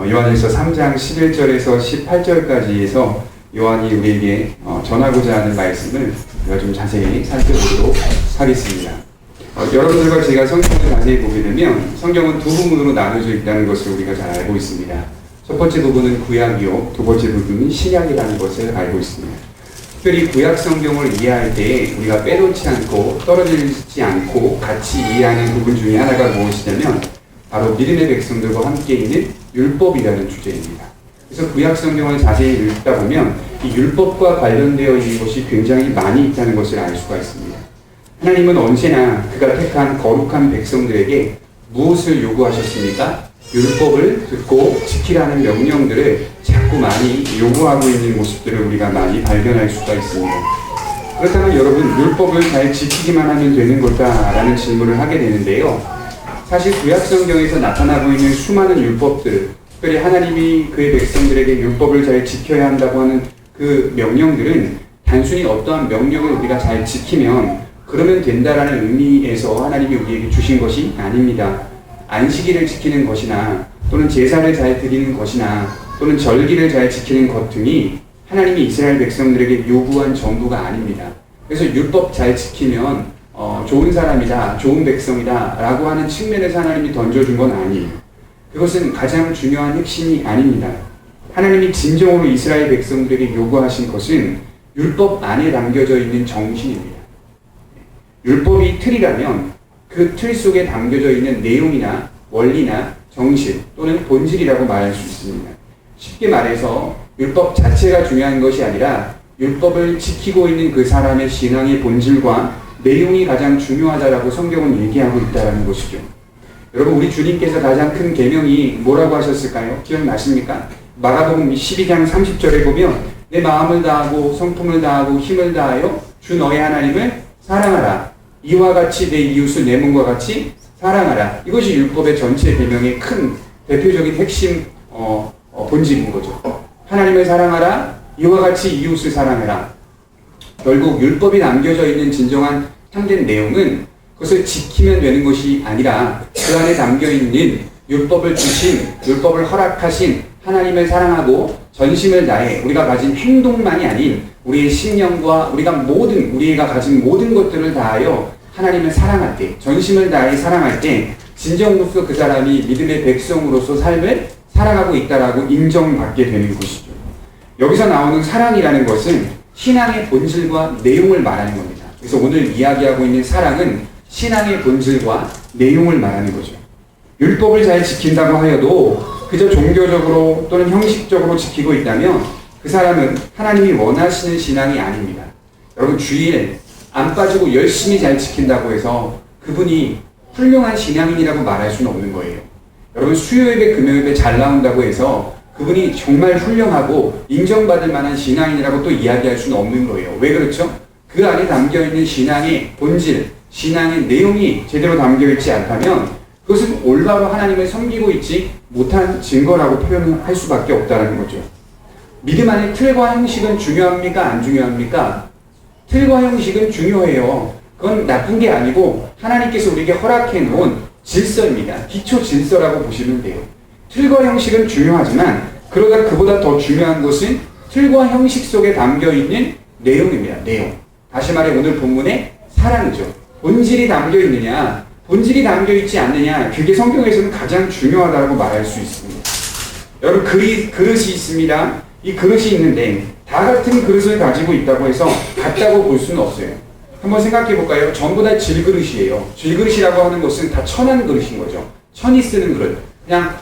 요한일서 3장 11절에서 18절까지 해서 요한이 우리에게 전하고자 하는 말씀을 우리가 좀 자세히 살펴보도록 하겠습니다. 여러분들과 제가 성경을 자세히 보게 되면 성경은 두 부분으로 나눠져 있다는 것을 우리가 잘 알고 있습니다. 첫 번째 부분은 구약이요, 두 번째 부분은 신약이라는 것을 알고 있습니다. 특별히 구약 성경을 이해할 때 우리가 빼놓지 않고 떨어지지 않고 같이 이해하는 부분 중에 하나가 무엇이냐면 바로 믿음의 백성들과 함께 있는 율법이라는 주제입니다. 그래서 구약 성경을 자세히 읽다 보면 이 율법과 관련되어 있는 것이 굉장히 많이 있다는 것을 알 수가 있습니다. 하나님은 언제나 그가 택한 거룩한 백성들에게 무엇을 요구하셨습니까? 율법을 듣고 지키라는 명령들을 자꾸 많이 요구하고 있는 모습들을 우리가 많이 발견할 수가 있습니다. 그렇다면 여러분, 율법을 잘 지키기만 하면 되는 걸까라는 질문을 하게 되는데요. 사실 구약 성경에서 나타나고 있는 수많은 율법들, 특별히 하나님이 그의 백성들에게 율법을 잘 지켜야 한다고 하는 그 명령들은 단순히 어떠한 명령을 우리가 잘 지키면 그러면 된다라는 의미에서 하나님이 우리에게 주신 것이 아닙니다. 안식일을 지키는 것이나 또는 제사를 잘 드리는 것이나 또는 절기를 잘 지키는 것 등이 하나님이 이스라엘 백성들에게 요구한 전부가 아닙니다. 그래서 율법 잘 지키면 좋은 사람이다, 좋은 백성이다 라고 하는 측면에서 하나님이 던져준 건 아니에요. 그것은 가장 중요한 핵심이 아닙니다. 하나님이 진정으로 이스라엘 백성들에게 요구하신 것은 율법 안에 담겨져 있는 정신입니다. 율법이 틀이라면 그 틀 속에 담겨져 있는 내용이나 원리나 정신 또는 본질이라고 말할 수 있습니다. 쉽게 말해서 율법 자체가 중요한 것이 아니라 율법을 지키고 있는 그 사람의 신앙의 본질과 내용이 가장 중요하다라고 성경은 얘기하고 있다는 것이죠. 여러분, 우리 주님께서 가장 큰 계명이 뭐라고 하셨을까요? 기억나십니까? 마가복음 12장 30절에 보면 내 마음을 다하고 성품을 다하고 힘을 다하여 주 너의 하나님을 사랑하라. 이와 같이 내 이웃을 내 몸과 같이 사랑하라. 이것이 율법의 전체 계명의 큰 대표적인 핵심 본질인 거죠. 하나님을 사랑하라. 이와 같이 이웃을 사랑하라. 결국 율법이 남겨져 있는 진정한 참된 내용은 그것을 지키면 되는 것이 아니라 그 안에 담겨있는 율법을 주신, 율법을 허락하신 하나님을 사랑하고 전심을 다해 우리가 가진 행동만이 아닌 우리의 심령과 우리가 가진 모든 것들을 다하여 하나님을 사랑할 때, 전심을 다해 사랑할 때 진정으로서 그 사람이 믿음의 백성으로서 삶을 살아가고 있다라고 인정받게 되는 것이죠. 여기서 나오는 사랑이라는 것은 신앙의 본질과 내용을 말하는 겁니다. 그래서 오늘 이야기하고 있는 사랑은 신앙의 본질과 내용을 말하는 거죠. 율법을 잘 지킨다고 하여도 그저 종교적으로 또는 형식적으로 지키고 있다면 그 사람은 하나님이 원하시는 신앙이 아닙니다. 여러분, 주일 안 빠지고 열심히 잘 지킨다고 해서 그분이 훌륭한 신앙인이라고 말할 수는 없는 거예요. 여러분, 수요예배, 금요예배 잘 나온다고 해서 그분이 정말 훌륭하고 인정받을 만한 신앙인이라고 또 이야기할 수는 없는 거예요. 왜 그렇죠? 그 안에 담겨있는 신앙의 본질, 신앙의 내용이 제대로 담겨있지 않다면 그것은 올바로 하나님을 섬기고 있지 못한 증거라고 표현할 수밖에 없다는 거죠. 믿음 안에 틀과 형식은 중요합니까? 안 중요합니까? 틀과 형식은 중요해요. 그건 나쁜 게 아니고 하나님께서 우리에게 허락해 놓은 질서입니다. 기초 질서라고 보시면 돼요. 틀과 형식은 중요하지만 그러다 그보다 더 중요한 것은 틀과 형식 속에 담겨있는 내용입니다. 내용. 다시 말해 오늘 본문의 사랑이죠. 본질이 담겨있느냐, 본질이 담겨있지 않느냐, 그게 성경에서는 가장 중요하다고 말할 수 있습니다. 여러분, 그릇이 있습니다. 이 그릇이 있는데 다 같은 그릇을 가지고 있다고 해서 같다고 볼 수는 없어요. 한번 생각해 볼까요? 전부 다 질그릇이에요. 질그릇이라고 하는 것은 다 천한 그릇인 거죠. 천이 쓰는 그릇. 그냥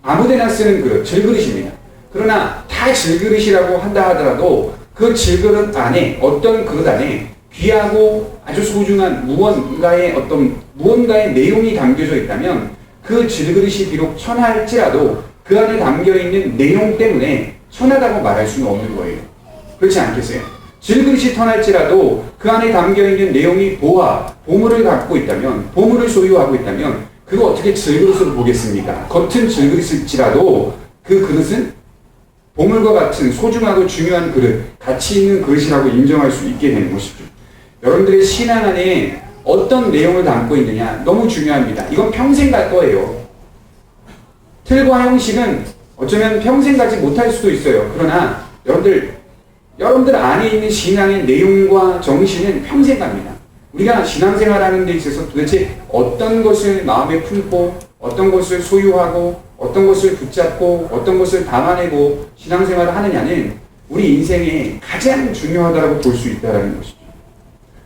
아무데나 쓰는 그릇, 질그릇입니다. 그러나 다 질그릇이라고 한다 하더라도 그 질그릇 안에, 어떤 그릇 안에 귀하고 아주 소중한 무언가의 내용이 담겨져 있다면 그 질그릇이 비록 천할지라도 그 안에 담겨있는 내용 때문에 천하다고 말할 수는 없는 거예요. 그렇지 않겠어요? 질그릇이 천할지라도 그 안에 담겨있는 내용이 보물을 갖고 있다면, 보물을 소유하고 있다면 그거 어떻게 질그릇으로 보겠습니까? 겉은 질그릇일지라도 그 그릇은 보물과 같은 소중하고 중요한 그릇, 가치 있는 그릇이라고 인정할 수 있게 되는 것이죠. 여러분들의 신앙 안에 어떤 내용을 담고 있느냐 너무 중요합니다. 이건 평생 갈 거예요. 틀과 형식은 어쩌면 평생 가지 못할 수도 있어요. 그러나 여러분들 안에 있는 신앙의 내용과 정신은 평생 갑니다. 우리가 신앙생활하는 데 있어서 도대체 어떤 것을 마음에 품고 어떤 것을 소유하고 어떤 것을 붙잡고 어떤 것을 담아내고 신앙생활을 하느냐는 우리 인생에 가장 중요하다고 볼 수 있다는 것이죠.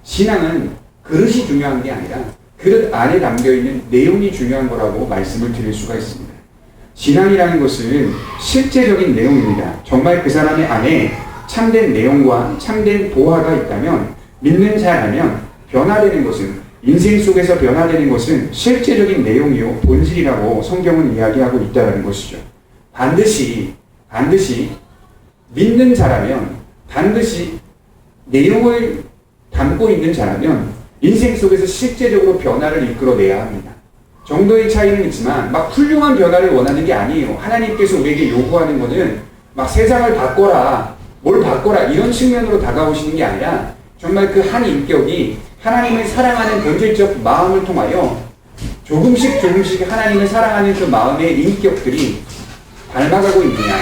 신앙은 그릇이 중요한 게 아니라 그릇 안에 담겨있는 내용이 중요한 거라고 말씀을 드릴 수가 있습니다. 신앙이라는 것은 실제적인 내용입니다. 정말 그 사람의 안에 참된 내용과 참된 보화가 있다면, 믿는 자라면 변화되는 것은, 인생 속에서 변화되는 것은 실제적인 내용이요 본질이라고 성경은 이야기하고 있다는 것이죠. 반드시 믿는 자라면, 반드시 내용을 담고 있는 자라면 인생 속에서 실제적으로 변화를 이끌어내야 합니다. 정도의 차이는 있지만 막 훌륭한 변화를 원하는 게 아니에요. 하나님께서 우리에게 요구하는 것은 막 세상을 바꿔라, 뭘 바꿔라 이런 측면으로 다가오시는 게 아니라 정말 그 한 인격이 하나님을 사랑하는 본질적 마음을 통하여 조금씩 하나님을 사랑하는 그 마음의 인격들이 닮아가고 있느냐,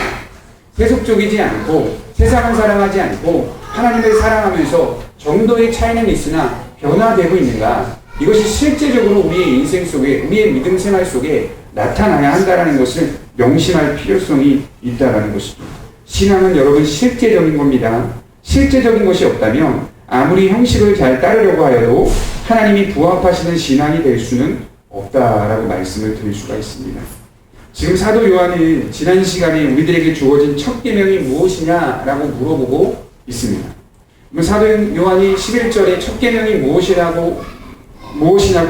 세속적이지 않고 세상을 사랑하지 않고 하나님을 사랑하면서 정도의 차이는 있으나 변화되고 있는가, 이것이 실제적으로 우리의 인생 속에, 우리의 믿음 생활 속에 나타나야 한다는 것을 명심할 필요성이 있다는 것이죠. 신앙은 여러분 실제적인 겁니다. 실제적인 것이 없다면 아무리 형식을 잘 따르려고 하여도 하나님이 부합하시는 신앙이 될 수는 없다라고 말씀을 드릴 수가 있습니다. 지금 사도 요한은 지난 시간에 우리들에게 주어진 첫 계명이 무엇이냐라고 물어보고 있습니다. 사도 요한이 11절에 첫 계명이 무엇이냐고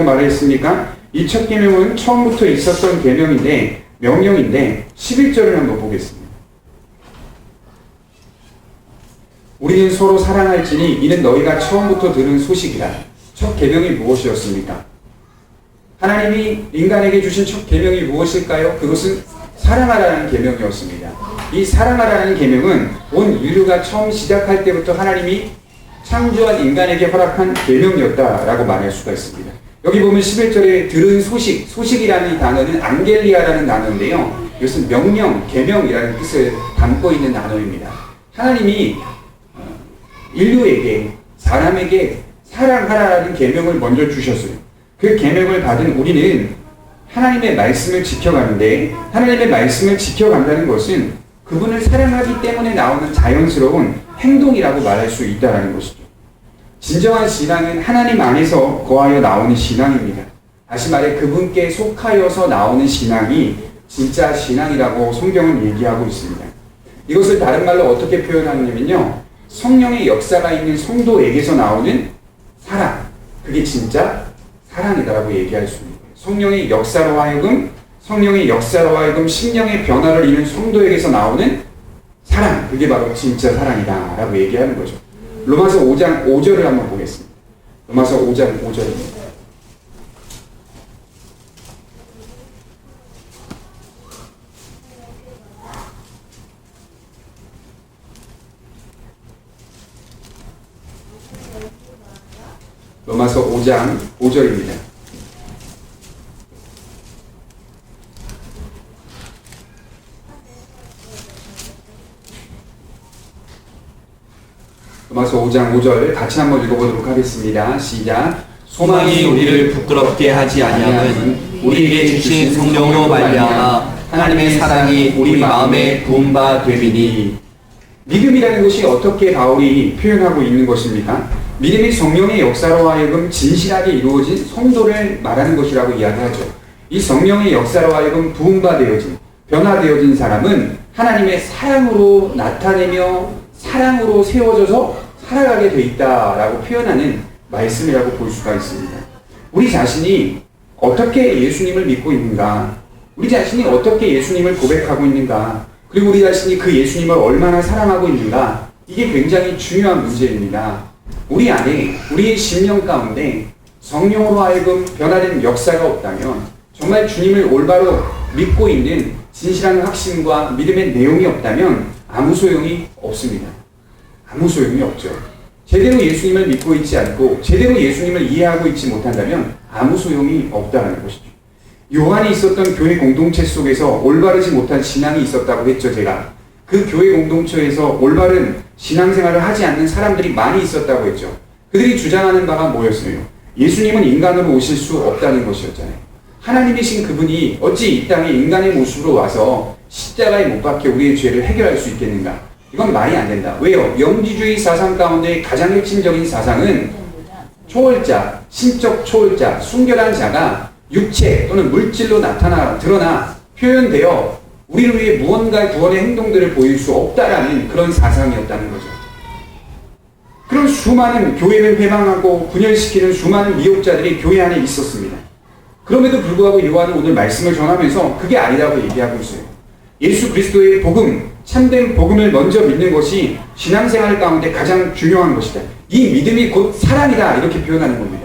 말했습니까? 이 첫 계명은 처음부터 있었던 계명인데, 명령인데 11절을 한번 보겠습니다. 우리는 서로 사랑할지니 이는 너희가 처음부터 들은 소식이라. 첫 계명이 무엇이었습니까? 하나님이 인간에게 주신 첫 계명이 무엇일까요? 그것은 사랑하라는 계명이었습니다. 이 사랑하라는 계명은 온 인류가 처음 시작할 때부터 하나님이 창조한 인간에게 허락한 계명이었다라고 말할 수가 있습니다. 여기 보면 11절에 들은 소식이라는 단어는 안겔리아라는 단어인데요. 이것은 명령, 계명이라는 뜻을 담고 있는 단어입니다. 하나님이 인류에게, 사람에게 사랑하라는 계명을 먼저 주셨어요. 그 계명을 받은 우리는 하나님의 말씀을 지켜가는데, 하나님의 말씀을 지켜간다는 것은 그분을 사랑하기 때문에 나오는 자연스러운 행동이라고 말할 수 있다는 것이죠. 진정한 신앙은 하나님 안에서 거하여 나오는 신앙입니다. 다시 말해 그분께 속하여서 나오는 신앙이 진짜 신앙이라고 성경은 얘기하고 있습니다. 이것을 다른 말로 어떻게 표현하냐면요, 성령의 역사가 있는 성도에게서 나오는 사랑, 그게 진짜 사랑이다라고 얘기할 수 있는 거예요. 성령의 역사로 하여금 심령의 변화를 이룬 성도에게서 나오는 사랑, 그게 바로 진짜 사랑이다라고 얘기하는 거죠. 로마서 5장 5절을 한번 보겠습니다. 로마서 5장 5절입니다. 로마서 5장 5절입니다. 로마서 5장 5절 같이 한번 읽어보도록 하겠습니다. 시작. 소망이 우리를 부끄럽게 하지 아니함은 우리에게 주신 성령으로 말미암아 하나님의 사랑이 우리 마음에 부은 바 됨이니. 믿음이라는 것이 어떻게 바울이 표현하고 있는 것입니까? 믿음이 성령의 역사로 하여금 진실하게 이루어진 성도를 말하는 것이라고 이야기하죠. 이 성령의 역사로 하여금 부은 바 되어진, 변화되어진 사람은 하나님의 사랑으로 나타내며 사랑으로 세워져서 살아가게 돼 있다라고 표현하는 말씀이라고 볼 수가 있습니다. 우리 자신이 어떻게 예수님을 믿고 있는가, 우리 자신이 어떻게 예수님을 고백하고 있는가, 그리고 우리 자신이 그 예수님을 얼마나 사랑하고 있는가, 이게 굉장히 중요한 문제입니다. 우리 안에, 우리의 심령 가운데 성령으로 하여금 변화된 역사가 없다면, 정말 주님을 올바로 믿고 있는 진실한 확신과 믿음의 내용이 없다면 아무 소용이 없습니다. 아무 소용이 없죠. 제대로 예수님을 믿고 있지 않고 제대로 예수님을 이해하고 있지 못한다면 아무 소용이 없다는 것이죠. 요한이 있었던 교회 공동체 속에서 올바르지 못한 신앙이 있었다고 했죠, 제가. 그 교회 공동체에서 올바른 신앙생활을 하지 않는 사람들이 많이 있었다고 했죠. 그들이 주장하는 바가 뭐였어요? 예수님은 인간으로 오실 수 없다는 것이었잖아요. 하나님이신 그분이 어찌 이 땅에 인간의 모습으로 와서 십자가에 못 박혀 우리의 죄를 해결할 수 있겠는가? 이건 말이 안 된다. 왜요? 영지주의 사상 가운데 가장 핵심적인 사상은 초월자, 신적 초월자, 순결한 자가 육체 또는 물질로 드러나 표현되어 우리를 위해 무언가 구원의 행동들을 보일 수 없다라는 그런 사상이었다는 거죠. 그런 수많은 교회를 회방하고 분열시키는 수많은 미혹자들이 교회 안에 있었습니다. 그럼에도 불구하고 요한은 오늘 말씀을 전하면서 그게 아니라고 얘기하고 있어요. 예수 그리스도의 복음, 참된 복음을 먼저 믿는 것이 신앙생활 가운데 가장 중요한 것이다. 이 믿음이 곧 사랑이다. 이렇게 표현하는 겁니다.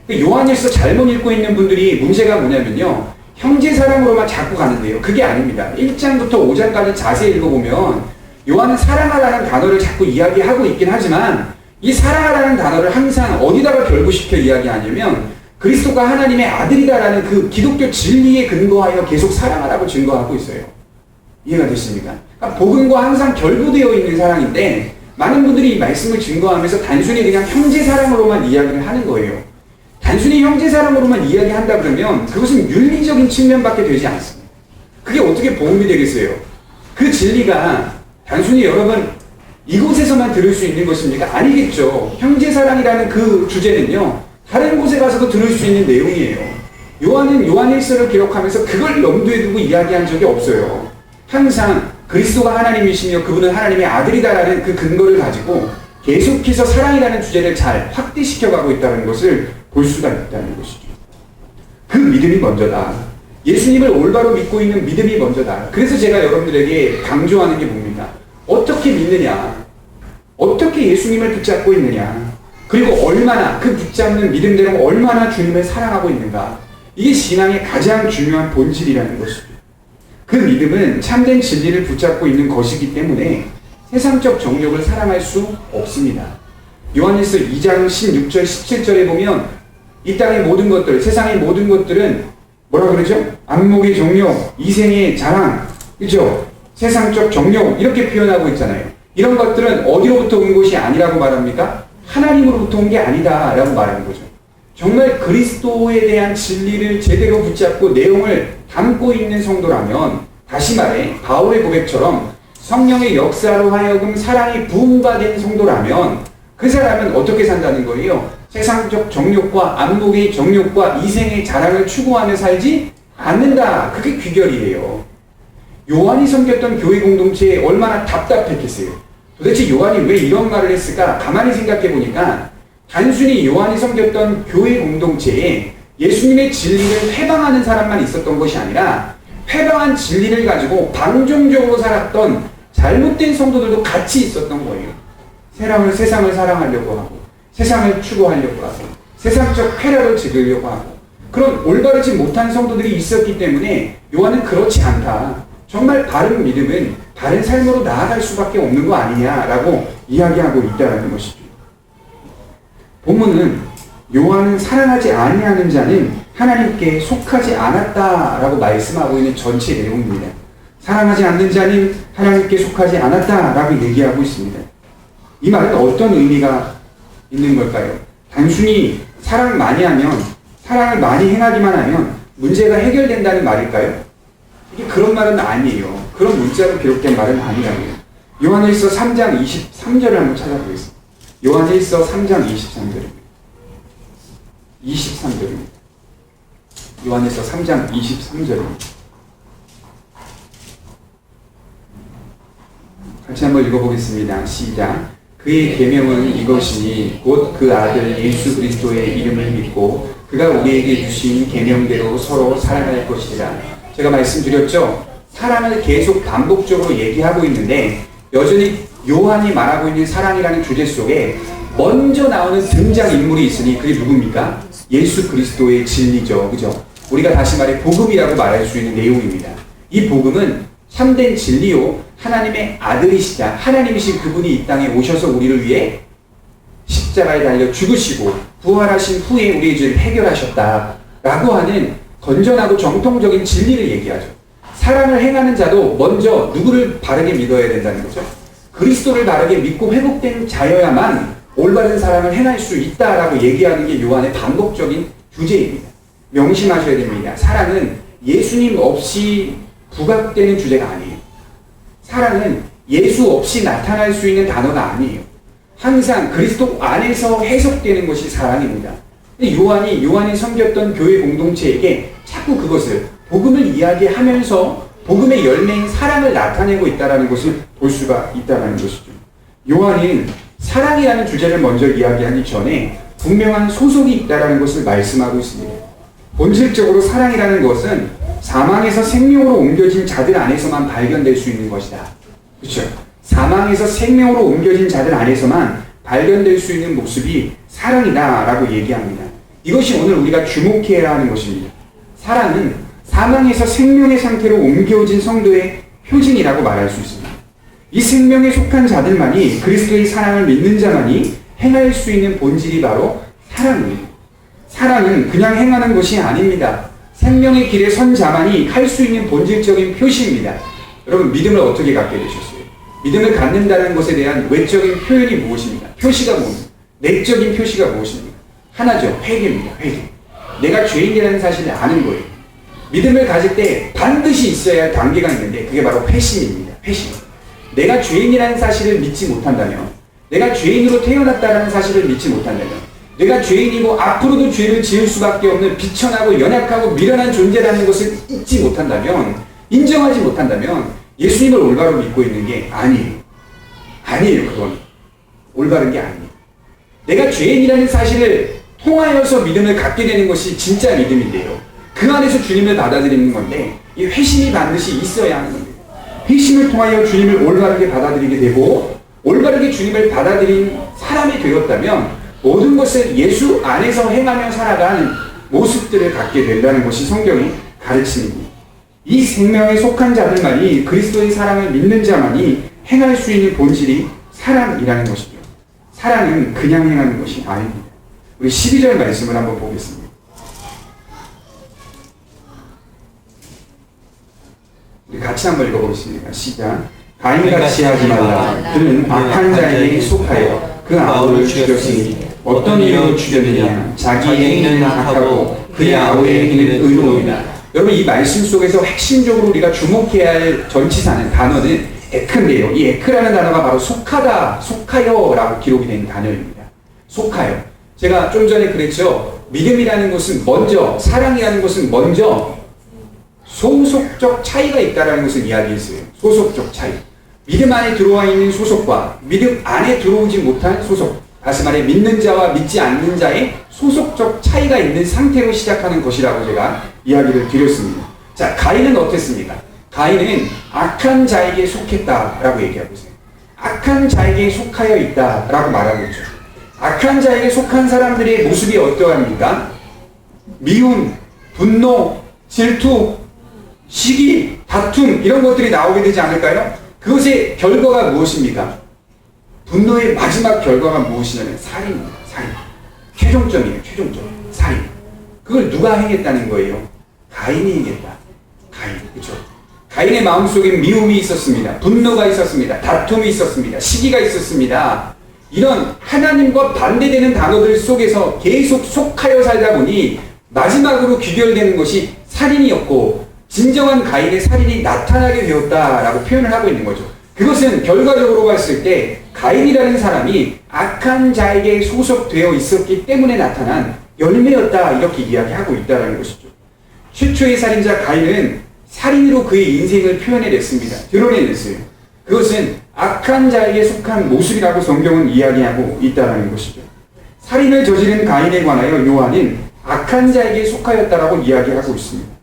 요한일서 잘못 읽고 있는 분들이 문제가 뭐냐면요. 형제 사랑으로만 자꾸 가는데요. 그게 아닙니다. 1장부터 5장까지 자세히 읽어보면 요한은 사랑하라는 단어를 자꾸 이야기하고 있긴 하지만 이 사랑하라는 단어를 항상 어디다가 결부시켜 이야기하냐면 그리스도가 하나님의 아들이다라는 그 기독교 진리에 근거하여 계속 사랑하라고 증거하고 있어요. 이해가 됐습니까? 그러니까 복음과 항상 결부되어 있는 사랑인데 많은 분들이 이 말씀을 증거하면서 단순히 그냥 형제 사랑으로만 이야기를 하는 거예요. 단순히 형제 사랑으로만 이야기한다 그러면 그것은 윤리적인 측면밖에 되지 않습니다. 그게 어떻게 복음이 되겠어요? 그 진리가 단순히 여러분 이곳에서만 들을 수 있는 것입니까? 아니겠죠. 형제 사랑이라는 그 주제는요. 다른 곳에 가서도 들을 수 있는 내용이에요. 요한은 요한일서를 기록하면서 그걸 염두에 두고 이야기한 적이 없어요. 항상 그리스도가 하나님이시며 그분은 하나님의 아들이다라는 그 근거를 가지고 계속해서 사랑이라는 주제를 잘 확대시켜가고 있다는 것을 볼 수가 있다는 것이죠. 그 믿음이 먼저다. 예수님을 올바로 믿고 있는 믿음이 먼저다. 그래서 제가 여러분들에게 강조하는 게 뭡니까? 어떻게 믿느냐? 어떻게 예수님을 붙잡고 있느냐? 그리고 얼마나 그 붙잡는 믿음대로 얼마나 주님을 사랑하고 있는가? 이게 신앙의 가장 중요한 본질이라는 것이죠. 그 믿음은 참된 진리를 붙잡고 있는 것이기 때문에 세상적 정욕을 사랑할 수 없습니다. 요한일서 2장 16절 17절에 보면 이 땅의 모든 것들, 세상의 모든 것들은 뭐라 그러죠? 안목의 정욕, 이생의 자랑, 그죠? 세상적 정욕 이렇게 표현하고 있잖아요. 이런 것들은 어디로부터 온 것이 아니라고 말합니까? 하나님으로부터 온 게 아니다 라고 말하는 거죠. 정말 그리스도에 대한 진리를 제대로 붙잡고 내용을 담고 있는 성도라면 다시 말해 바울의 고백처럼 성령의 역사로 하여금 사랑이 부흥가 된 성도라면 그 사람은 어떻게 산다는 거예요? 세상적 정욕과 안목의 정욕과 이생의 자랑을 추구하며 살지 않는다. 그게 귀결이에요. 요한이 섬겼던 교회 공동체에 얼마나 답답했겠어요. 도대체 요한이 왜 이런 말을 했을까? 가만히 생각해 보니까 단순히 요한이 섬겼던 교회 공동체에 예수님의 진리를 회방하는 사람만 있었던 것이 아니라 회방한 진리를 가지고 방종적으로 살았던 잘못된 성도들도 같이 있었던 거예요. 세상을 사랑하려고 하고 세상을 추구하려고 하고 세상적 쾌락을 즐기려고 하고 그런 올바르지 못한 성도들이 있었기 때문에 요한은 그렇지 않다. 정말 바른 믿음은 바른 삶으로 나아갈 수밖에 없는 거 아니냐라고 이야기하고 있다는 것이죠. 본문은 요한은 사랑하지 아니하는 자는 하나님께 속하지 않았다라고 말씀하고 있는 전체 내용입니다. 사랑하지 않는 자는 하나님께 속하지 않았다라고 얘기하고 있습니다. 이 말은 어떤 의미가 있는 걸까요? 단순히 사랑을 많이 하면, 사랑을 많이 행하기만 하면 문제가 해결된다는 말일까요? 이게 그런 말은 아니에요. 그런 문자로 기록된 말은 아니라고요. 요한일서 3장 23절을 한번 찾아보겠습니다. 요한일서 3장 23절입니다. 23절입니다. 요한일서 3장 23절입니다. 같이 한번 읽어보겠습니다. 시작. 그의 계명은 이것이니 곧 그 아들 예수 그리스도의 이름을 믿고 그가 우리에게 주신 계명대로 서로 사랑할 것이라. 제가 말씀드렸죠. 사랑을 계속 반복적으로 얘기하고 있는데 여전히 요한이 말하고 있는 사랑이라는 주제 속에 먼저 나오는 등장인물이 있으니 그게 누굽니까? 예수 그리스도의 진리죠. 그죠? 우리가 다시 말해 복음이라고 말할 수 있는 내용입니다. 이 복음은 참된 진리요 하나님의 아들이시자 하나님이신 그분이 이 땅에 오셔서 우리를 위해 십자가에 달려 죽으시고 부활하신 후에 우리의 죄를 해결하셨다라고 하는 건전하고 정통적인 진리를 얘기하죠. 사랑을 행하는 자도 먼저 누구를 바르게 믿어야 된다는 거죠. 그리스도를 바르게 믿고 회복된 자여야만 올바른 사랑을 행할 수 있다라고 얘기하는 게 요한의 반복적인 주제입니다. 명심하셔야 됩니다. 사랑은 예수님 없이 부각되는 주제가 아니에요. 사랑은 예수 없이 나타날 수 있는 단어가 아니에요. 항상 그리스도 안에서 해석되는 것이 사랑입니다. 요한이 섬겼던 교회 공동체에게 자꾸 그것을 복음을 이야기하면서 복음의 열매인 사랑을 나타내고 있다는 것을 볼 수가 있다는 것이죠. 요한은 사랑이라는 주제를 먼저 이야기하기 전에 분명한 소속이 있다는 것을 말씀하고 있습니다. 본질적으로 사랑이라는 것은 사망에서 생명으로 옮겨진 자들 안에서만 발견될 수 있는 것이다. 그렇죠? 사망에서 생명으로 옮겨진 자들 안에서만 발견될 수 있는 모습이 사랑이다라고 얘기합니다. 이것이 오늘 우리가 주목해야 하는 것입니다. 사랑은 사망에서 생명의 상태로 옮겨진 성도의 표징이라고 말할 수 있습니다. 이 생명에 속한 자들만이 그리스도의 사랑을 믿는 자만이 행할 수 있는 본질이 바로 사랑입니다. 사랑은 그냥 행하는 것이 아닙니다. 생명의 길에 선 자만이 할 수 있는 본질적인 표시입니다. 여러분, 믿음을 어떻게 갖게 되셨어요? 믿음을 갖는다는 것에 대한 외적인 표현이 무엇입니까? 표시가 뭡니까? 내적인 표시가 무엇입니까? 하나죠. 회개입니다. 회개. 내가 죄인이라는 사실을 아는 거예요. 믿음을 가질 때 반드시 있어야 할 단계가 있는데 그게 바로 회심입니다. 회심. 내가 죄인이라는 사실을 믿지 못한다면, 내가 죄인으로 태어났다는 사실을 믿지 못한다면, 내가 죄인이고 앞으로도 죄를 지을 수밖에 없는 비천하고 연약하고 미련한 존재라는 것을 잊지 못한다면, 인정하지 못한다면 예수님을 올바로 믿고 있는 게 아니에요. 아니에요. 그건 올바른 게 아니에요. 내가 죄인이라는 사실을 통하여서 믿음을 갖게 되는 것이 진짜 믿음인데요. 그 안에서 주님을 받아들이는 건데 이 회심이 반드시 있어야 하는 겁니다. 회심을 통하여 주님을 올바르게 받아들이게 되고 올바르게 주님을 받아들인 사람이 되었다면 모든 것을 예수 안에서 행하며 살아가는 모습들을 갖게 된다는 것이 성경의 가르침입니다. 이 생명에 속한 자들만이 그리스도의 사랑을 믿는 자만이 행할 수 있는 본질이 사랑이라는 것이죠. 사랑은 그냥 행하는 것이 아닙니다. 우리 12절 말씀을 한번 보겠습니다. 우리 같이 한번 읽어보겠습니다. 시작. 가인같이 하지 말라. 그는 악한 자에게 속하여 그 아우를 죽였으니 어떤 이유로 죽였느냐. 자기의 행위는 악하고 그의 아우의 행위는 의로우니라. 여러분, 이 말씀 속에서 핵심적으로 우리가 주목해야 할 전치사는 단어는 에크인데요. 이 에크라는 단어가 바로 속하다, 속하여라고 기록이 된 단어입니다. 속하여. 제가 좀 전에 그랬죠. 믿음이라는 것은 먼저, 사랑이라는 것은 먼저 소속적 차이가 있다는 것을 이야기했어요. 소속적 차이. 믿음 안에 들어와 있는 소속과 믿음 안에 들어오지 못한 소속. 다시 말해 믿는 자와 믿지 않는 자의 소속적 차이가 있는 상태로 시작하는 것이라고 제가 이야기를 드렸습니다. 자, 가인은 어땠습니까? 가인은 악한 자에게 속했다라고 얘기하고 있어요. 악한 자에게 속하여 있다라고 말하고 있죠. 악한 자에게 속한 사람들의 모습이 어떠합니까? 미움, 분노, 질투, 시기, 다툼 이런 것들이 나오게 되지 않을까요? 그것의 결과가 무엇입니까? 분노의 마지막 결과가 무엇이냐면 살인입니다. 살인. 최종점이에요. 최종점. 살인. 그걸 누가 행했다는 거예요? 가인이 행했다. 가인. 그렇죠? 가인의 마음속에 미움이 있었습니다. 분노가 있었습니다. 다툼이 있었습니다. 시기가 있었습니다. 이런 하나님과 반대되는 단어들 속에서 계속 속하여 살다 보니 마지막으로 귀결되는 것이 살인이었고 진정한 가인의 살인이 나타나게 되었다라고 표현을 하고 있는 거죠. 그것은 결과적으로 봤을 때 가인이라는 사람이 악한 자에게 소속되어 있었기 때문에 나타난 열매였다 이렇게 이야기하고 있다는 것이죠. 최초의 살인자 가인은 살인으로 그의 인생을 표현해냈습니다. 드러내냈어요. 그것은 악한 자에게 속한 모습이라고 성경은 이야기하고 있다는 것이죠. 살인을 저지른 가인에 관하여 요한은 악한 자에게 속하였다라고 이야기하고 있습니다.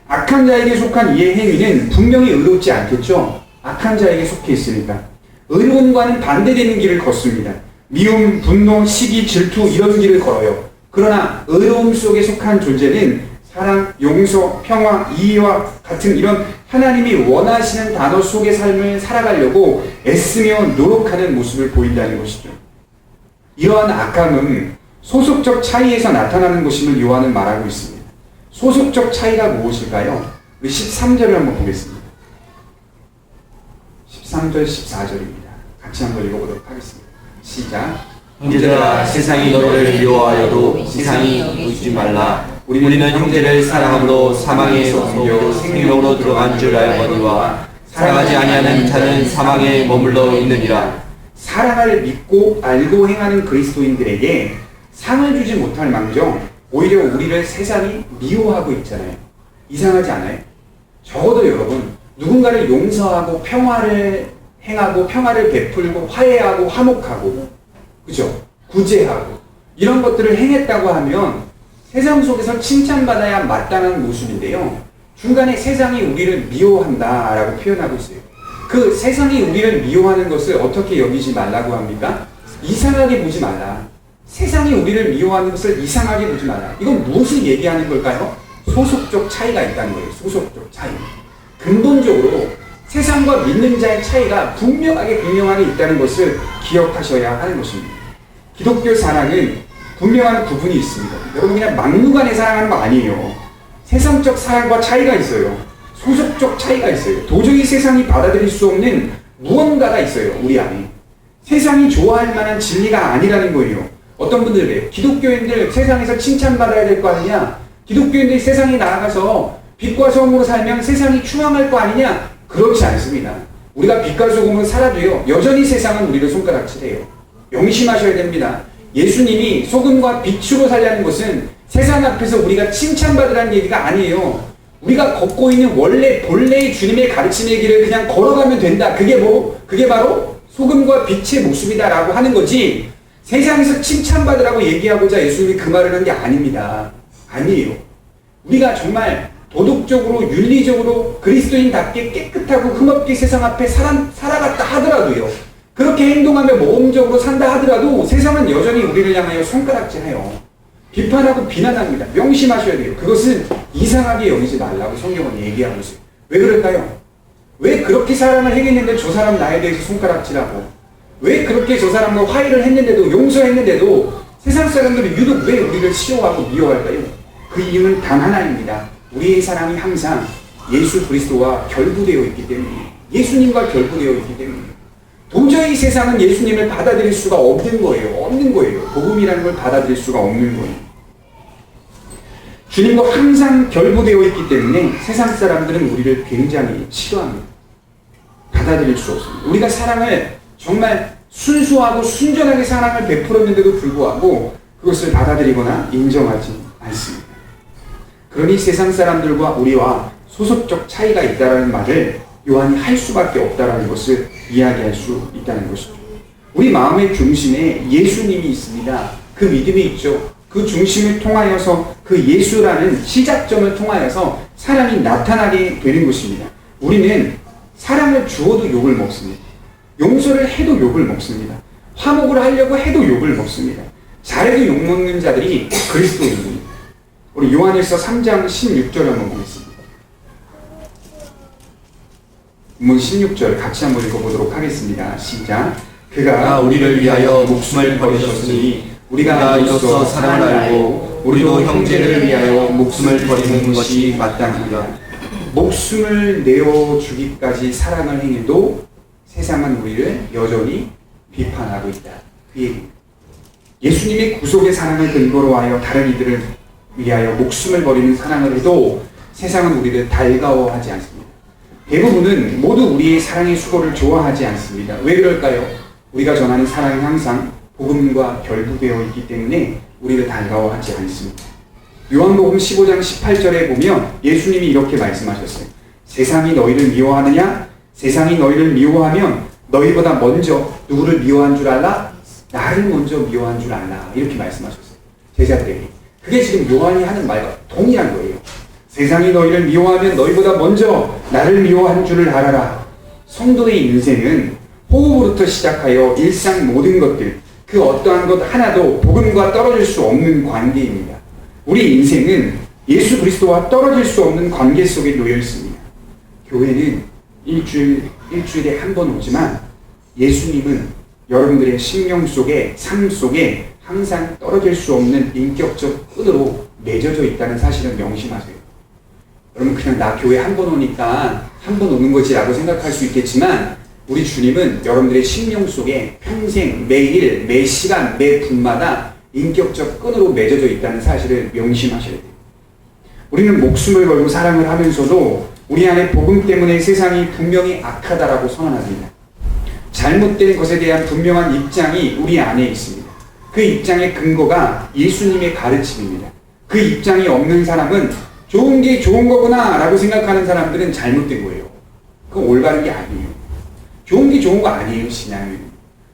악한 자에게 속한 이의 행위는 분명히 의롭지 않겠죠. 악한 자에게 속해 있으니까. 의로움과는 반대되는 길을 걷습니다. 미움, 분노, 시기, 질투 이런 길을 걸어요. 그러나 의로움 속에 속한 존재는 사랑, 용서, 평화, 이해와 같은 이런 하나님이 원하시는 단어 속의 삶을 살아가려고 애쓰며 노력하는 모습을 보인다는 것이죠. 이러한 악함은 소속적 차이에서 나타나는 것임을 요한은 말하고 있습니다. 소속적 차이가 무엇일까요? 우리 13절을 한번 보겠습니다. 13절, 14절입니다. 같이 한번 읽어보도록 하겠습니다. 시작. 형제들아, 세상이 너를 미워하여도 세상이 웃지 말라. 우리는 형제를 사랑함으로 사망에서 옮겨 생명으로 들어간 줄 알거니와 사랑하지 아니하는 자는 사망에 머물러 있느니라. 사랑을 믿고 알고 행하는 그리스도인들에게 상을 주지 못할 망정 오히려 우리를 세상이 미워하고 있잖아요. 이상하지 않아요? 적어도 여러분, 누군가를 용서하고 평화를 행하고 평화를 베풀고 화해하고 화목하고, 그죠? 구제하고 이런 것들을 행했다고 하면 세상 속에서 칭찬받아야 마땅한 모습인데요. 중간에 세상이 우리를 미워한다라고 표현하고 있어요. 그 세상이 우리를 미워하는 것을 어떻게 여기지 말라고 합니까? 이상하게 보지 말라. 세상이 우리를 미워하는 것을 이상하게 보지 말라. 이건 무엇을 얘기하는 걸까요? 소속적 차이가 있다는 거예요. 소속적 차이. 근본적으로 세상과 믿는 자의 차이가 분명하게 있다는 것을 기억하셔야 하는 것입니다. 기독교 사랑은 분명한 구분이 있습니다. 여러분, 그냥 막무가내 사랑하는 거 아니에요. 세상적 사랑과 차이가 있어요. 소속적 차이가 있어요. 도저히 세상이 받아들일 수 없는 무언가가 있어요. 우리 안에. 세상이 좋아할 만한 진리가 아니라는 거예요. 어떤 분들 그래요. 기독교인들 세상에서 칭찬받아야 될 거 아니냐? 기독교인들이 세상에 나아가서 빛과 소금으로 살면 세상이 추앙할 거 아니냐? 그렇지 않습니다. 우리가 빛과 소금으로 살아도요, 여전히 세상은 우리를 손가락질해요. 명심하셔야 됩니다. 예수님이 소금과 빛으로 살려는 것은 세상 앞에서 우리가 칭찬받으라는 얘기가 아니에요. 우리가 걷고 있는 원래 본래의 주님의 가르침의 길을 그냥 걸어가면 된다. 그게 바로 소금과 빛의 모습이다라고 하는 거지, 세상에서 칭찬받으라고 얘기하고자 예수님이 그 말을 한 게 아닙니다. 아니에요. 우리가 정말 도덕적으로 윤리적으로 그리스도인답게 깨끗하고 흠없게 세상 앞에 살아갔다 하더라도요, 그렇게 행동하며 모험적으로 산다 하더라도 세상은 여전히 우리를 향하여 손가락질해요. 비판하고 비난합니다. 명심하셔야 돼요. 그것은 이상하게 여기지 말라고 성경은 얘기하고 있어요. 왜 그럴까요? 왜 그렇게 사랑을 행했는데 저 사람 나에 대해서 손가락질하고, 왜 그렇게 저 사람과 화해를 했는데도, 용서했는데도 세상 사람들이 유독 왜 우리를 싫어하고 미워할까요? 그 이유는 단 하나입니다. 우리의 사랑이 항상 예수 그리스도와 결부되어 있기 때문이에요. 예수님과 결부되어 있기 때문이에요. 도저히 세상은 예수님을 받아들일 수가 없는 거예요. 복음이라는 걸 받아들일 수가 없는 거예요. 주님과 항상 결부되어 있기 때문에 세상 사람들은 우리를 굉장히 싫어합니다. 받아들일 수 없습니다. 우리가 사랑을 정말 순수하고 순전하게 사랑을 베풀었는데도 불구하고 그것을 받아들이거나 인정하지 않습니다. 그러니 세상 사람들과 우리와 소속적 차이가 있다는 말을 요한이 할 수밖에 없다는 것을 이야기할 수 있다는 것이죠. 우리 마음의 중심에 예수님이 있습니다. 그 믿음이 있죠. 그 중심을 통하여서 그 예수라는 시작점을 통하여서 사랑이 나타나게 되는 것입니다. 우리는 사랑을 주어도 욕을 먹습니다. 용서를 해도 욕을 먹습니다. 화목을 하려고 해도 욕을 먹습니다. 잘해도 욕먹는 자들이 그리스도인입니다. 우리 요한일서 3장 16절 한번 보겠습니다. 본문 16절 같이 한번 읽어보도록 하겠습니다. 시작. 그가 우리를 위하여 목숨을 버리셨으니 우리가 이로써 사랑을 알고 우리도 형제를 위하여 목숨을 버리는 것이 마땅합니다. 목숨을 내어주기까지 사랑을 행해도 세상은 우리를 여전히 비판하고 있다. 그 얘기입니다. 예수님의 구속의 사랑을 근거로 하여 다른 이들을 위하여 목숨을 버리는 사랑을 해도 세상은 우리를 달가워하지 않습니다. 대부분은 모두 우리의 사랑의 수고를 좋아하지 않습니다. 왜 그럴까요? 우리가 전하는 사랑은 항상 복음과 결부되어 있기 때문에 우리를 달가워하지 않습니다. 요한복음 15장 18절에 보면 예수님이 이렇게 말씀하셨어요. 세상이 너희를 미워하느냐? 세상이 너희를 미워하면 너희보다 먼저 누구를 미워한 줄 알라? 나를 먼저 미워한 줄 알라. 이렇게 말씀하셨어요. 제자들에게. 그게 지금 요한이 하는 말과 동일한 거예요. 세상이 너희를 미워하면 너희보다 먼저 나를 미워한 줄을 알아라. 성도의 인생은 호흡으로부터 시작하여 일상 모든 것들, 그 어떠한 것 하나도 복음과 떨어질 수 없는 관계입니다. 우리 인생은 예수 그리스도와 떨어질 수 없는 관계 속에 놓여 있습니다. 교회는 일주일에 한 번 오지만 예수님은 여러분들의 심령 속에, 삶 속에 항상 떨어질 수 없는 인격적 끈으로 맺어져 있다는 사실을 명심하세요. 여러분 그냥 나 교회 한 번 오니까 한 번 오는 거지 라고 생각할 수 있겠지만 우리 주님은 여러분들의 심령 속에 평생 매일 매 시간 매 분마다 인격적 끈으로 맺어져 있다는 사실을 명심하셔야 돼요. 우리는 목숨을 걸고 사랑을 하면서도 우리 안에 복음 때문에 세상이 분명히 악하다라고 선언합니다. 잘못된 것에 대한 분명한 입장이 우리 안에 있습니다. 그 입장의 근거가 예수님의 가르침입니다. 그 입장이 없는 사람은 좋은 게 좋은 거구나 라고 생각하는 사람들은 잘못된 거예요. 그건 올바른 게 아니에요. 좋은 게 좋은 거 아니에요, 신앙은.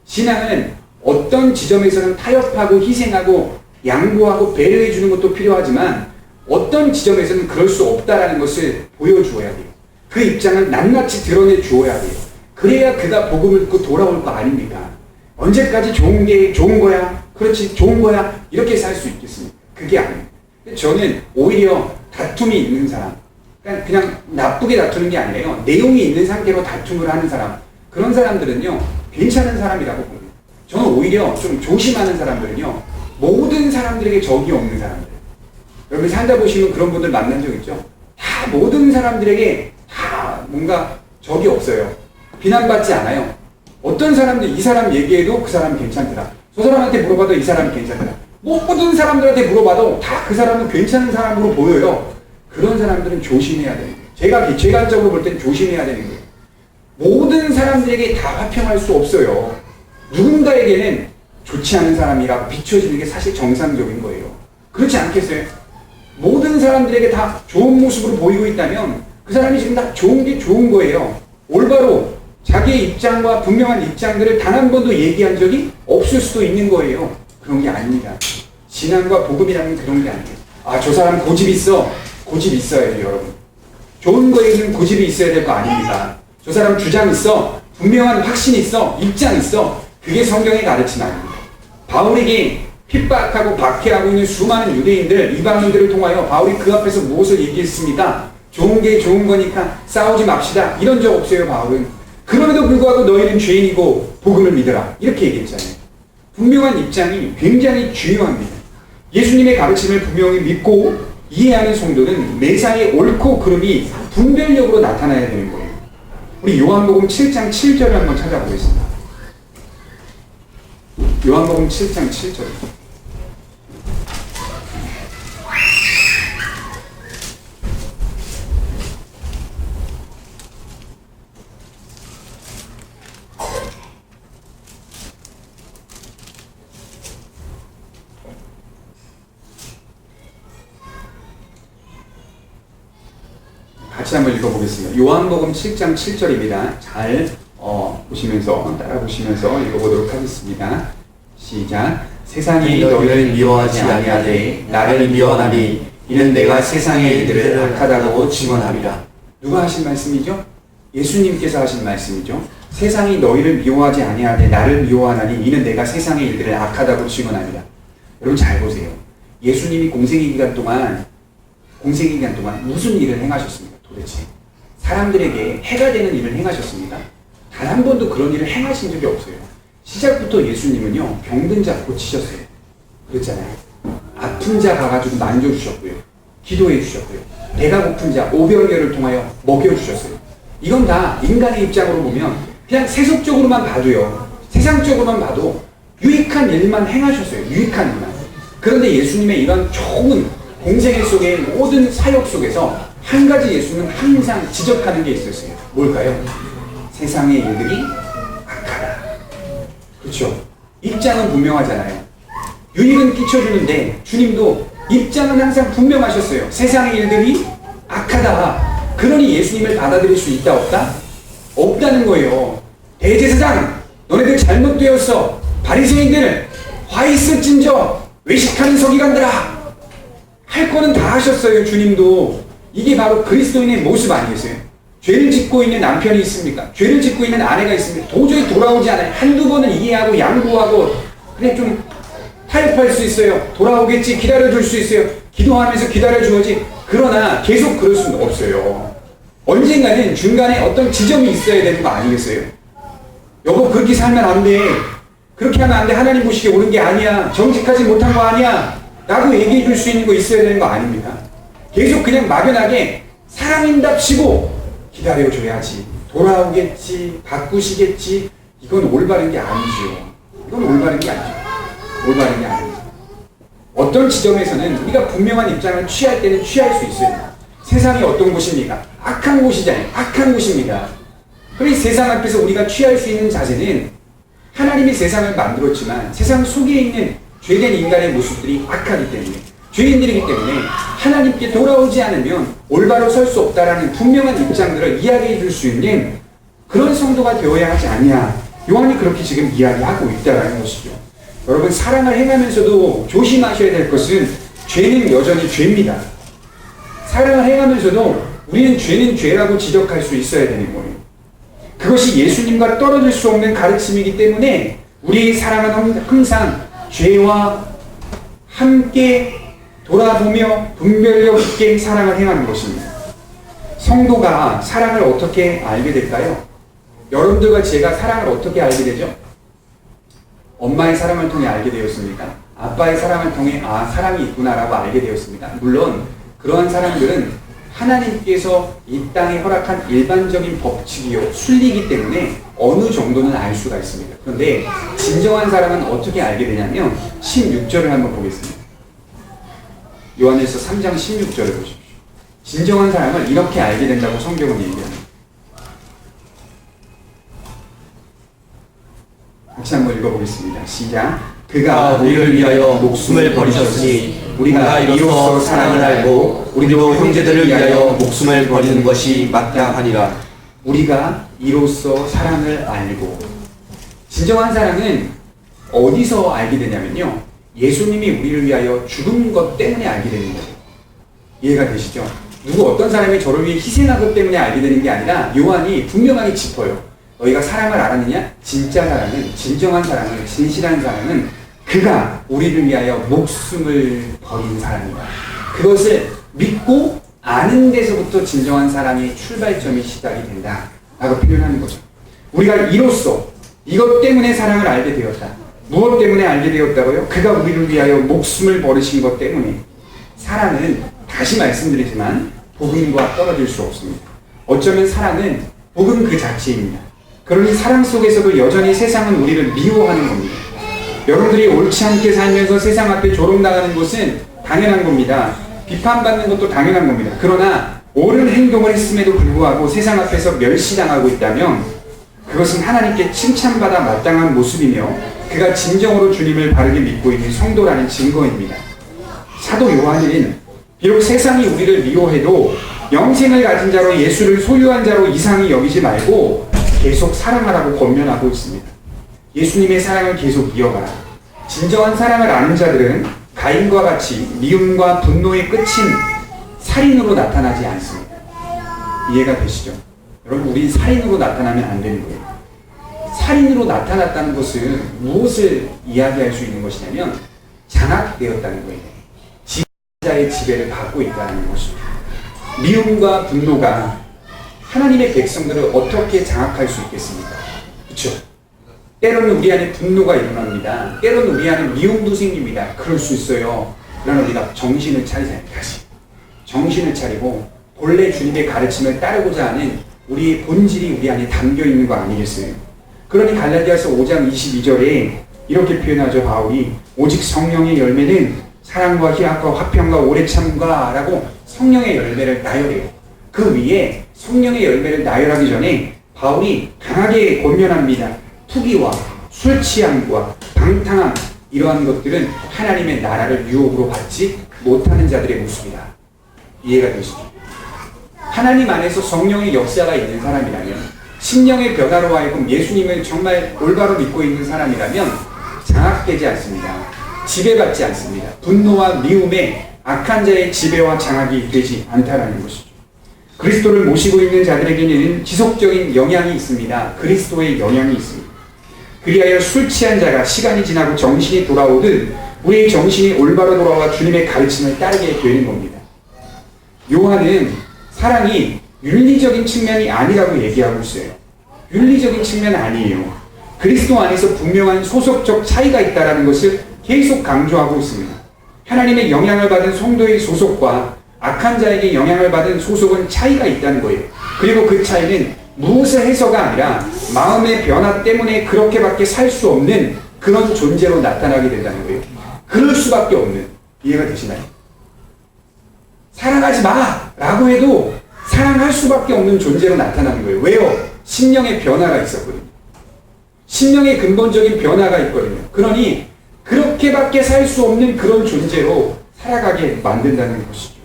신앙은 어떤 지점에서는 타협하고 희생하고 양보하고 배려해 주는 것도 필요하지만 어떤 지점에서는 그럴 수 없다라는 것을 보여주어야 돼요. 그 입장을 낱낱이 드러내 주어야 돼요. 그래야 그가 복음을 듣고 돌아올 거 아닙니까? 언제까지 좋은 게 좋은 거야? 그렇지, 좋은 거야? 이렇게 살 수 있겠습니까? 그게 아닙니다. 저는 오히려 다툼이 있는 사람, 그냥 나쁘게 다투는 게 아니라요. 내용이 있는 상태로 다툼을 하는 사람, 그런 사람들은요, 괜찮은 사람이라고 봅니다. 저는 오히려 좀 조심하는 사람들은요, 모든 사람들에게 적이 없는 사람들. 여러분 살다 보시면 그런 분들 만난 적 있죠? 다 모든 사람들에게 다 뭔가 적이 없어요. 비난받지 않아요. 어떤 사람들 이 사람 얘기해도 그 사람 괜찮더라. 저 사람한테 물어봐도 이 사람 괜찮더라. 모든 사람들한테 물어봐도 다 그 사람은 괜찮은 사람으로 보여요. 그런 사람들은 조심해야 돼요. 제가 객관적으로 볼 땐 조심해야 되는 거예요. 모든 사람들에게 다 화평할 수 없어요. 누군가에게는 좋지 않은 사람이라고 비춰지는 게 사실 정상적인 거예요. 그렇지 않겠어요? 모든 사람들에게 다 좋은 모습으로 보이고 있다면 그 사람이 지금 다 좋은 게 좋은 거예요. 올바로 자기의 입장과 분명한 입장들을 단 한 번도 얘기한 적이 없을 수도 있는 거예요. 그런 게 아닙니다. 신앙과 복음이라는 그런 게 아니에요. 아, 저 사람 고집 있어. 고집 있어야 돼요, 여러분. 좋은 거에는 고집이 있어야 될 거 아닙니다. 저 사람 주장 있어. 분명한 확신 있어. 입장 있어. 그게 성경의 가르침 아닙니다. 바울에게 핍박하고 박해하고 있는 수많은 유대인들, 이방인들을 통하여 바울이 그 앞에서 무엇을 얘기했습니까? 좋은 게 좋은 거니까 싸우지 맙시다. 이런 적 없어요, 바울은. 그럼에도 불구하고 너희는 죄인이고 복음을 믿어라. 이렇게 얘기했잖아요. 분명한 입장이 굉장히 중요합니다. 예수님의 가르침을 분명히 믿고 이해하는 성도는 매사에 옳고 그름이 분별력으로 나타나야 되는 거예요. 우리 요한복음 7장 7절을 한번 찾아보겠습니다. 요한복음 7장 7절. 같이 한번 읽어보겠습니다. 요한복음 7장 7절입니다. 잘 보시면서 따라 보시면서 읽어보도록 하겠습니다. 시작. 세상이 너희를 미워하지 아니하되 나를 미워하니 이는 내가 세상의 일들을 악하다고 증언함이라. 누가 하신 말씀이죠? 예수님께서 하신 말씀이죠. 세상이 너희를 미워하지 아니하되 나를 미워하나니 이는 내가 세상의 일들을 악하다고 증언함이라. 여러분 잘 보세요. 예수님이 공생의 기간 동안 무슨 일을 행하셨습니까? 도대체 사람들에게 해가 되는 일을 행하셨습니까? 단 한 번도 그런 일을 행하신 적이 없어요. 시작부터 예수님은요, 병든 자 고치셨어요. 그랬잖아요. 아픈 자 가가지고 만져주셨고요. 기도해 주셨고요. 배가 고픈 자 오병이어를 통하여 먹여주셨어요. 이건 다 인간의 입장으로 보면 그냥 세속적으로만 봐도요, 세상적으로만 봐도 유익한 일만 행하셨어요. 유익한 일만. 그런데 예수님의 이런 좋은 공생애 속의 모든 사역 속에서 한 가지 예수님은 항상 지적하는 게 있었어요. 뭘까요? 세상의 일들이 악하다. 그렇죠? 입장은 분명하잖아요. 유익은 끼쳐주는데 주님도 입장은 항상 분명하셨어요. 세상의 일들이 악하다. 그러니 예수님을 받아들일 수 있다 없다? 없다는 거예요. 대제사장 너네들 잘못되었어. 바리새인들 화 있을진저 외식하는 서기관들아. 할 거는 다 하셨어요. 주님도. 이게 바로 그리스도인의 모습 아니겠어요? 죄를 짓고 있는 남편이 있습니까? 죄를 짓고 있는 아내가 있습니까? 도저히 돌아오지 않아요. 한두 번은 이해하고 양보하고 그래 좀 타협할 수 있어요. 돌아오겠지. 기다려줄 수 있어요. 기도하면서 기다려주어지. 그러나 계속 그럴 수는 없어요. 언젠가는 중간에 어떤 지점이 있어야 되는 거 아니겠어요? 여보 그렇게 살면 안 돼. 그렇게 하면 안 돼. 하나님 보시기에 옳은 게 아니야. 정직하지 못한 거 아니야. 라고 얘기해 줄 수 있는 거 있어야 되는 거 아닙니다. 계속 그냥 막연하게 사랑인답시고 기다려줘야지, 돌아오겠지, 바꾸시겠지, 이건 올바른 게 아니죠. 이건 올바른 게 아니죠. 올바른 게 아니죠. 어떤 지점에서는 우리가 분명한 입장을 취할 때는 취할 수 있어요. 세상이 어떤 곳입니까? 악한 곳이잖아요. 악한 곳입니다. 그래서 세상 앞에서 우리가 취할 수 있는 자세는 하나님이 세상을 만들었지만 세상 속에 있는 죄된 인간의 모습들이 악하기 때문에, 죄인들이기 때문에 하나님께 돌아오지 않으면 올바로 설 수 없다라는 분명한 입장들을 이야기해 줄 수 있는 그런 성도가 되어야 하지 않냐. 요한이 그렇게 지금 이야기하고 있다는 것이죠. 여러분, 사랑을 행하면서도 조심하셔야 될 것은 죄는 여전히 죄입니다. 사랑을 행하면서도 우리는 죄는 죄라고 지적할 수 있어야 되는 거예요. 그것이 예수님과 떨어질 수 없는 가르침이기 때문에 우리의 사랑은 항상 죄와 함께 돌아보며 분별력 있게 사랑을 행하는 것입니다. 성도가 사랑을 어떻게 알게 될까요? 여러분들과 제가 사랑을 어떻게 알게 되죠? 엄마의 사랑을 통해 알게 되었습니까? 아빠의 사랑을 통해 사랑이 있구나라고 알게 되었습니다. 물론 그러한 사랑들은 하나님께서 이 땅에 허락한 일반적인 법칙이요, 순리이기 때문에 어느 정도는 알 수가 있습니다. 그런데 진정한 사랑은 어떻게 알게 되냐면 16절을 한번 보겠습니다. 요한일서 3장 16절을 보십시오. 진정한 사랑을 이렇게 알게 된다고 성경은 얘기합니다. 같이 한번 읽어보겠습니다. 시작. 그가 우리를 위하여 목숨을 버리셨으니 우리가 이로써 사랑을 알고 우리도 형제들을 위하여 목숨을 버리는 것이 마땅하니라. 우리가 이로써 사랑을 알고. 진정한 사랑은 어디서 알게 되냐면요, 예수님이 우리를 위하여 죽은 것 때문에 알게 되는 거예요. 이해가 되시죠? 누구 어떤 사람이 저를 위해 희생한 것 때문에 알게 되는 게 아니라 요한이 분명하게 짚어요. 너희가 사랑을 알았느냐? 진짜 사랑은, 진정한 사랑은, 진실한 사랑은 그가 우리를 위하여 목숨을 버린 사랑이다. 그것을 믿고 아는 데서부터 진정한 사랑의 출발점이 시작이 된다 라고 표현하는 거죠. 우리가 이로써 이것 때문에 사랑을 알게 되었다. 무엇 때문에 알게 되었다고요? 그가 우리를 위하여 목숨을 버리신 것 때문에. 사랑은, 다시 말씀드리지만, 복음과 떨어질 수 없습니다. 어쩌면 사랑은 복음 그 자체입니다. 그러니 사랑 속에서도 여전히 세상은 우리를 미워하는 겁니다. 여러분들이 옳지 않게 살면서 세상 앞에 조롱당하는 것은 당연한 겁니다. 비판받는 것도 당연한 겁니다. 그러나 옳은 행동을 했음에도 불구하고 세상 앞에서 멸시당하고 있다면 그것은 하나님께 칭찬받아 마땅한 모습이며 그가 진정으로 주님을 바르게 믿고 있는 성도라는 증거입니다. 사도 요한은 비록 세상이 우리를 미워해도 영생을 가진 자로 예수를 소유한 자로 이상히 여기지 말고 계속 사랑하라고 권면하고 있습니다. 예수님의 사랑을 계속 이어가라. 진정한 사랑을 아는 자들은 가인과 같이 미움과 분노의 끝인 살인으로 나타나지 않습니다. 이해가 되시죠? 여러분, 우린 살인으로 나타나면 안 되는 거예요. 살인으로 나타났다는 것은 무엇을 이야기할 수 있는 것이냐면 장악되었다는 거예요. 지배자의 지배를 받고 있다는 것입니다. 미움과 분노가 하나님의 백성들을 어떻게 장악할 수 있겠습니까? 그렇죠? 때로는 우리 안에 분노가 일어납니다. 때로는 우리 안에 미움도 생깁니다. 그럴 수 있어요. 그러나 우리가 정신을 차리자. 다시 정신을 차리고 본래 주님의 가르침을 따르고자 하는 우리의 본질이 우리 안에 담겨 있는 거 아니겠어요? 그러니 갈라디아서 5장 22절에 이렇게 표현하죠. 바울이 오직 성령의 열매는 사랑과 희락과 화평과 오래 참과 라고 성령의 열매를 나열해요. 그 위에 성령의 열매를 나열하기 전에 바울이 강하게 권면합니다. 투기와 술 취함과 방탕함, 이러한 것들은 하나님의 나라를 유혹으로 받지 못하는 자들의 모습이다. 이해가 되시죠? 하나님 안에서 성령의 역사가 있는 사람이라면, 심령의 변화로 하여금 예수님을 정말 올바로 믿고 있는 사람이라면 장악되지 않습니다. 지배받지 않습니다. 분노와 미움에 악한 자의 지배와 장악이 되지 않다라는 것이죠. 그리스도를 모시고 있는 자들에게는 지속적인 영향이 있습니다. 그리스도의 영향이 있습니다. 그리하여 술 취한 자가 시간이 지나고 정신이 돌아오듯 우리의 정신이 올바로 돌아와 주님의 가르침을 따르게 되는 겁니다. 요한은 사랑이 윤리적인 측면이 아니라고 얘기하고 있어요. 윤리적인 측면 아니에요. 그리스도 안에서 분명한 소속적 차이가 있다는 것을 계속 강조하고 있습니다. 하나님의 영향을 받은 성도의 소속과 악한 자에게 영향을 받은 소속은 차이가 있다는 거예요. 그리고 그 차이는 무엇을 해서가 아니라 마음의 변화 때문에 그렇게밖에 살 수 없는 그런 존재로 나타나게 된다는 거예요. 그럴 수밖에 없는. 이해가 되시나요? 사랑하지 마! 라고 해도 사랑할 수밖에 없는 존재로 나타나는 거예요. 왜요? 심령의 변화가 있었거든요. 심령의 근본적인 변화가 있거든요. 그러니 그렇게밖에 살 수 없는 그런 존재로 살아가게 만든다는 것이죠.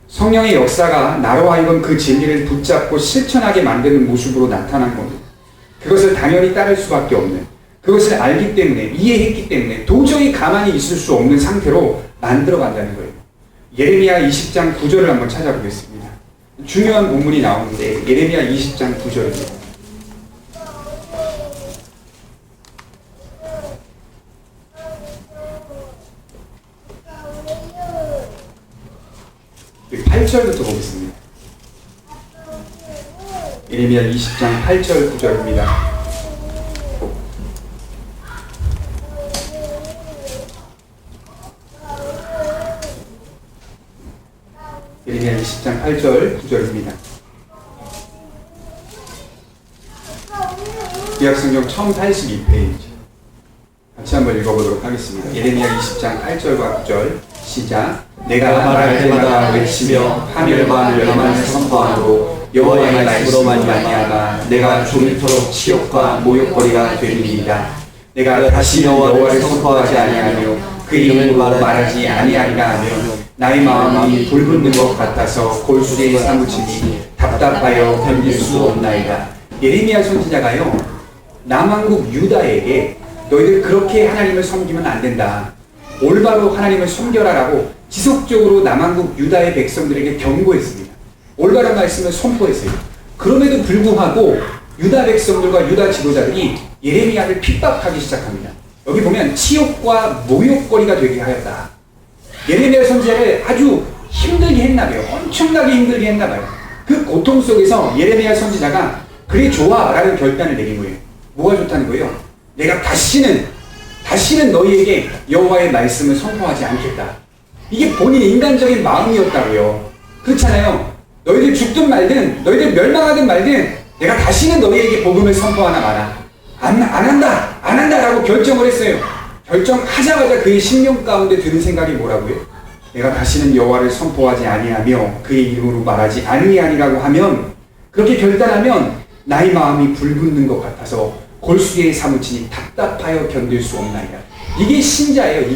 성령의 역사가 나로 하여금 그 진리를 붙잡고 실천하게 만드는 모습으로 나타난 겁니다. 그것을 당연히 따를 수밖에 없는, 그것을 알기 때문에, 이해했기 때문에 도저히 가만히 있을 수 없는 상태로 만들어간다는 거예요. 예레미야 20장 9절을 한번 찾아보겠습니다. 중요한 본문이 나오는데 예레미야 20장 9절입니다. 여기 8절부터 보겠습니다. 예레미야 20장 8절 9절입니다. 예레미야 20장 8절 9절입니다. 구약성경 1082페이지 같이 한번 읽어보도록 하겠습니다. 예레미야 20장 8절과 9절 시작. 내가 말할 때마다 외치며 하늘과 열만을 선포하므로 여호와의 말씀으로 말미암아 내가 종일토록 치욕과 모욕거리가 되리이다. 내가 다시 여호와를 선포하지 아니하며 그 이름으로 말하지 아니하리라 하며 나의 마음이 불붙는 것 같아서 골수에 사무치니 답답하여 견딜 수 없나이다. 예레미야 선지자가요, 남왕국 유다에게 너희들 그렇게 하나님을 섬기면 안 된다. 올바로 하나님을 섬겨라라고 지속적으로 남왕국 유다의 백성들에게 경고했습니다. 올바른 말씀을 선포했어요. 그럼에도 불구하고 유다 백성들과 유다 지도자들이 예레미야를 핍박하기 시작합니다. 여기 보면 치욕과 모욕거리가 되게 하였다. 예레미야 선지자를 아주 힘들게 했나봐요. 엄청나게 힘들게 했나봐요. 그 고통 속에서 예레미야 선지자가 그래 좋아 라는 결단을 내린 거예요. 뭐가 좋다는 거예요? 내가 다시는 너희에게 여호와의 말씀을 선포하지 않겠다. 이게 본인의 인간적인 마음이었다고요. 그렇잖아요. 너희들 죽든 말든 너희들 멸망하든 말든 내가 다시는 너희에게 복음을 선포하나 마라. 안 한다 라고 결정을 했어요. 결정하자마자 그의 심령 가운데 드는 생각이 뭐라고요? 내가 다시는 여호와를 선포하지 아니하며 그의 이름으로 말하지 아니하리라고 하면, 그렇게 결단하면 나의 마음이 불붙는 것 같아서 골수에 사무치니 답답하여 견딜 수 없나이다. 이게 신자예요.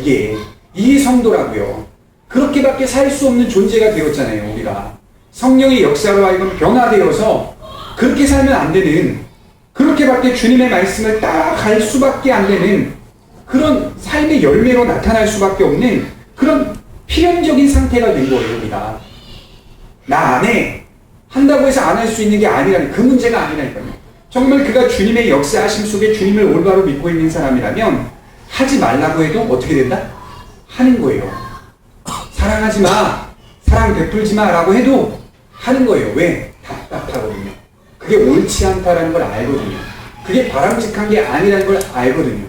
이게 성도라고요. 그렇게밖에 살 수 없는 존재가 되었잖아요. 우리가 성령의 역사로 하여금 변화되어서 그렇게 살면 안 되는, 그렇게밖에 주님의 말씀을 따라갈 수밖에 안 되는 그런 삶의 열매로 나타날 수밖에 없는 그런 필연적인 상태가 된 거예요. 우리가 나 안 해 한다고 해서 안 할 수 있는 게 아니라는, 그 문제가 아니라니까요. 정말 그가 주님의 역사하심 속에 주님을 올바로 믿고 있는 사람이라면 하지 말라고 해도 어떻게 된다? 하는 거예요. 사랑하지 마, 사랑 베풀지 마 라고 해도 하는 거예요. 왜? 답답하거든요. 그게 옳지 않다라는 걸 알거든요. 그게 바람직한 게 아니라는 걸 알거든요.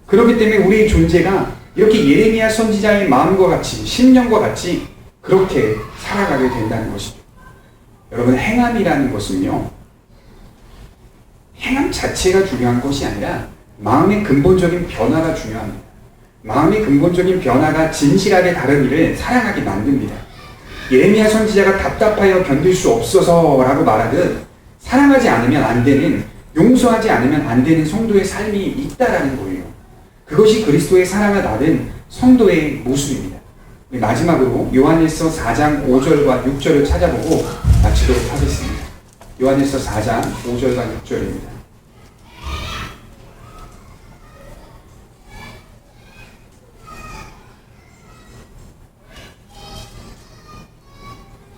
그렇기 때문에 우리의 존재가 이렇게 예레미야 선지자의 마음과 같이, 심령과 같이 그렇게 살아가게 된다는 것이죠. 여러분, 행함이라는 것은요, 행함 자체가 중요한 것이 아니라 마음의 근본적인 변화가 중요합니다. 마음의 근본적인 변화가 진실하게 다른 일을 사랑하게 만듭니다. 예레미야 선지자가 답답하여 견딜 수 없어서라고 말하듯 사랑하지 않으면 안 되는, 용서하지 않으면 안 되는 성도의 삶이 있다라는 거예요. 그것이 그리스도의 사랑을 받은 성도의 모습입니다. 마지막으로 요한일서 4장 5절과 6절을 찾아보고 마치도록 하겠습니다. 요한일서 4장 5절과 6절입니다.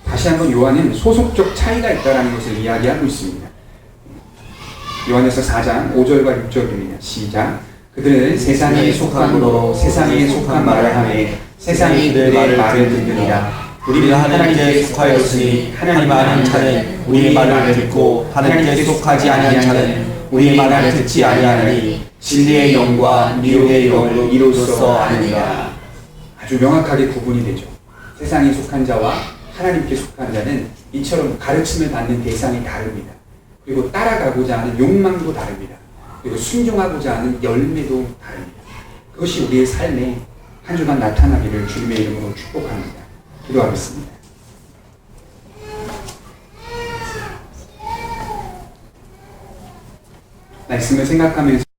다시 한번 요한은 소속적 차이가 있다는 것을 이야기하고 있습니다. 요한일서 4장 5절과 6절입니다. 시작. 그들은 세상에 속함으로 세상에 속한 말을 하매 세상이 그들의 말을 듣느니라. 우리는 하나님께 속하였으니 하나님 아는 자는 우리의 말을 듣고 하나님께 속하지 아니한 자는 우리의 말을 듣지 아니하니 진리의 영과 미혹의 영으로 이로써 아느니라. 아주 명확하게 구분이 되죠. 세상에 속한 자와 하나님께 속한 자는 이처럼 가르침을 받는 대상이 다릅니다. 그리고 따라가고자 하는 욕망도 다릅니다. 그리고 순종하고자 하는 열매도 다릅니다. 그것이 우리의 삶에 한 주간 나타나기를 주님의 이름으로 축복합니다. 기도하겠습니다. 말씀을 생각하면서